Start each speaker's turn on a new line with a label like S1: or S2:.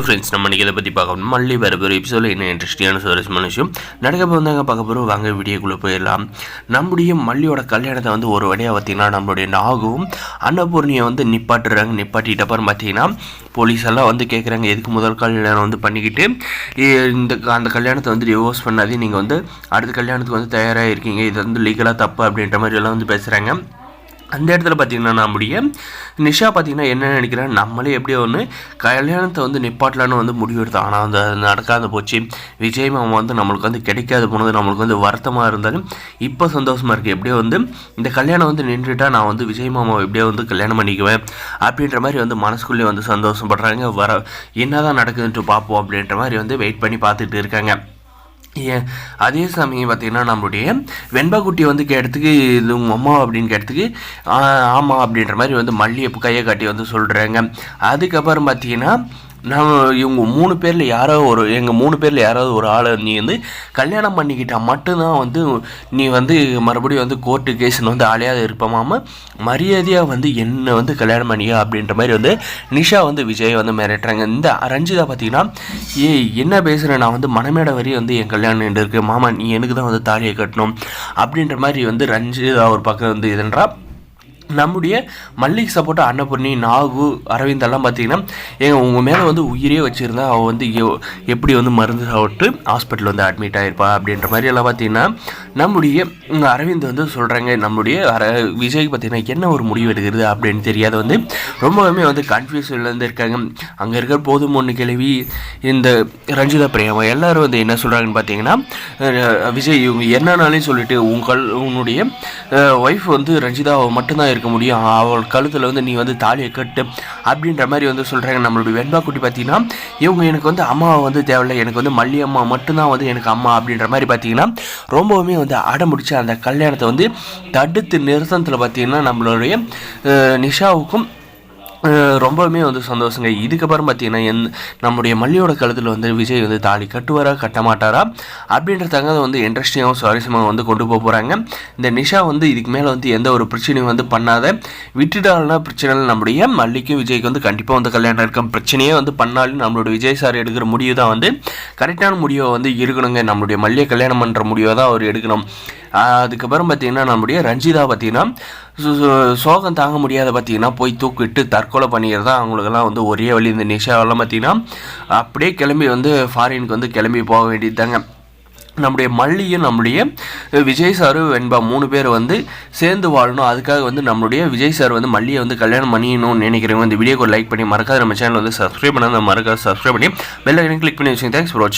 S1: Friends நம்ம இதை பற்றி பார்க்கணும் மல்லி வரப்போகிற எபிசோடில் என்ன இன்ட்ரெஸ்டிங்கான சுவாரஸ்யமான விஷயம் நடக்க போந்தாங்க பார்க்க போகிறோம். வாங்க வீடியோக்குள்ளே போயிடலாம். நம்முடைய மல்லியோட கல்யாணத்தை வந்து ஒரு வழியாக பார்த்திங்கன்னா நம்மளுடைய நாகும் அன்னபூர்ணியை வந்து நிப்பாட்டிட்ட அப்புறம் பார்த்திங்கன்னா போலீஸ் எல்லாம் வந்து கேட்குறாங்க, எதுக்கு முதல் கல்யாணம் வந்து பண்ணிக்கிட்டு அந்த கல்யாணத்தை வந்து டிவோர்ஸ் பண்ணாதே நீங்கள் வந்து அடுத்த கல்யாணத்துக்கு வந்து தயாராக இருக்கீங்க, இது வந்து லீகலாக தப்பு அப்படின்ற மாதிரி எல்லாம் வந்து பேசுகிறாங்க. அந்த இடத்துல பார்த்திங்கன்னா நம்முடைய நிஷா பார்த்திங்கன்னா என்ன நினைக்கிறேன், நம்மளே எப்படியோ ஒன்று கல்யாணத்தை வந்து நிப்பாட்டலான்னு வந்து முடிவு எடுத்தோம். ஆனால் அந்த நடக்காத போச்சு. விஜய் மாமா வந்து நம்மளுக்கு வந்து கிடைக்காது போனது நம்மளுக்கு வந்து வருத்தமாக இருந்தாலும் இப்போ சந்தோஷமாக இருக்குது. எப்படியோ வந்து இந்த கல்யாணம் வந்து நின்றுட்டால் நான் வந்து விஜய் மாமாவை எப்படியோ வந்து கல்யாணம் பண்ணிக்குவேன் அப்படின்ற மாதிரி வந்து மனசுக்குள்ளேயே வந்து சந்தோஷப்படுறாங்க. என்ன தான் நடக்குதுன்ட்டு பார்ப்போம் அப்படின்ற மாதிரி வந்து வெயிட் பண்ணி பார்த்துட்டு இருக்காங்க. அதே சமயம் பார்த்திங்கன்னா நம்மளுடைய வெண்பாக்குட்டியை வந்து கேட்டதுக்கு இது உங்கள் அம்மா அப்படின்னு கேட்டதுக்கு ஆமாம் அப்படின்ற மாதிரி வந்து மல்லியை கையை காட்டி வந்து சொல்கிறாங்க. அதுக்கப்புறம் பார்த்திங்கன்னா இவங்க 3 பேரில் எங்கள் 3 பேரில் யாராவது ஒரு ஆளை நீ வந்து கல்யாணம் பண்ணிக்கிட்டால் மட்டும்தான் வந்து நீ வந்து மறுபடியும் வந்து கோர்ட்டு கேஸ்ன்னு வந்து ஆளையாத இருப்பமாமல் மரியாதையாக வந்து என்னை வந்து கல்யாணம் பண்ணிக்க அப்படின்ற மாதிரி வந்து நிஷா வந்து விஜய் வந்து மிரட்டுறாங்க. இந்த ரஞ்சிதா பார்த்திங்கன்னா என்ன பேசுகிறேன், நான் வந்து மனமேடை வரையும் வந்து என் கல்யாணம் இருக்குது மாமா, நீ எனக்கு தான் வந்து தாலியை கட்டணும் அப்படின்ற மாதிரி வந்து ரஞ்சிதா ஒரு பக்கம் வந்து இதுன்றா. நம்முடைய மல்லிக்கு சப்போர்ட்டாக அன்னபூர்ணி நாகு அரவிந்தெல்லாம் பார்த்திங்கன்னா உங்கள் மேலே வந்து உயிரே வச்சுருந்தா அவள் வந்து எப்படி வந்து மருந்து சாப்பிட்டு ஹாஸ்பிட்டல் வந்து அட்மிட் ஆகிருப்பா அப்படின்ற மாதிரி எல்லாம் பார்த்திங்கன்னா நம்முடைய அரவிந்த் வந்து சொல்கிறாங்க. நம்முடைய விஜய்க்கு பார்த்திங்கன்னா என்ன ஒரு முடிவு எடுக்கிறது அப்படின்னு தெரியாத வந்து ரொம்பவுமே வந்து கன்ஃபியூஷன்லேருந்து இருக்காங்க. அங்கே இருக்கிற போதும் ஒன்று கேள்வி இந்த ரஞ்சிதா பிரியாமா எல்லோரும் வந்து என்ன சொல்கிறாங்கன்னு பார்த்தீங்கன்னா, விஜய் இவங்க என்னன்னாலே சொல்லிட்டு உன்னுடைய ஒய்ஃப் வந்து ரஞ்சிதாவை மட்டும்தான் இருக்க முடியும், அவள் கழுத்தில் வந்து நீ வந்து தாலியை கட்டு அப்படின்ற மாதிரி வந்து சொல்கிறாங்க. நம்மளுடைய வெண்பாக்குட்டி பார்த்தீங்கன்னா இவங்க எனக்கு வந்து அம்மாவை வந்து தேவையில்லை, எனக்கு வந்து மல்லி அம்மா மட்டும்தான் வந்து எனக்கு அம்மா அப்படின்ற மாதிரி பார்த்தீங்கன்னா ரொம்பவுமே வந்து அடம்பிடிச்சு அந்த கல்யாணத்தை வந்து தடுத்து நிறுத்தத்தில் பார்த்தீங்கன்னா நம்மளுடைய நிஷாவுக்கும் ரொம்பவுமே வந்து சந்தோஷங்க. இதுக்கப்புறம் பார்த்திங்கன்னா நம்முடைய மல்லியோட கழுத்தில் வந்து விஜய் வந்து தாலி கட்டுவாரா கட்ட மாட்டாரா அப்படின்றதாங்க வந்து இன்ட்ரெஸ்டிங்காகவும் சுவாரஸ்யமாக வந்து கொண்டு போகிறாங்க. இந்த நிஷா வந்து இதுக்கு மேலே வந்து எந்த ஒரு பிரச்சனையும் வந்து பண்ணாத விட்டுட்டால்னா பிரச்சனை இல்லை. நம்முடைய மல்லிக்கும் விஜய்க்கு வந்து கண்டிப்பாக வந்து கல்யாணம் இருக்கும். பிரச்சனையே வந்து பண்ணாலும் நம்மளுடைய விஜய் சார் எடுக்கிற முடிவு தான் வந்து கரெக்டான முடிவை வந்து இருக்கணுங்க. நம்மளுடைய மல்லியை கல்யாணம் பண்ணுற முடிவை தான் அவர் எடுக்கணும். அதுக்கப்புறம் பார்த்திங்கன்னா நம்முடைய ரஞ்சிதா பார்த்திங்கன்னா சோகம் தாங்க முடியாத பார்த்திங்கன்னா போய் தூக்கிட்டு தற்கொலை பண்ணிக்கிறதா அவங்களுக்கெல்லாம் வந்து ஒரே வழி. இந்த நிஷாவெல்லாம் பார்த்திங்கன்னா அப்படியே கிளம்பி வந்து ஃபாரினுக்கு வந்து கிளம்பி போக வேண்டியது தாங்க. நம்முடைய மல்லியும் நம்முடைய விஜய் சாரு வெண்பா 3 பேர் வந்து சேர்ந்து வாழணும். அதுக்காக வந்து நம்மளுடைய விஜய் சார் வந்து மல்லியை வந்து கல்யாணம் பண்ணிக்கணும்னு நினைக்கிறவங்க இந்த வீடியோக்கு லைக் பண்ணி மறக்காத நம்ம சேனல் வந்து சப்ஸ்கிரைப் பண்ணால் மறக்காத சப்ஸ்கிரைப் பண்ணி பெல் ஐக்கனை கிளிக் பண்ணி வச்சுங்க. தேங்க்ஸ் ஃபார் வாட்சிங்.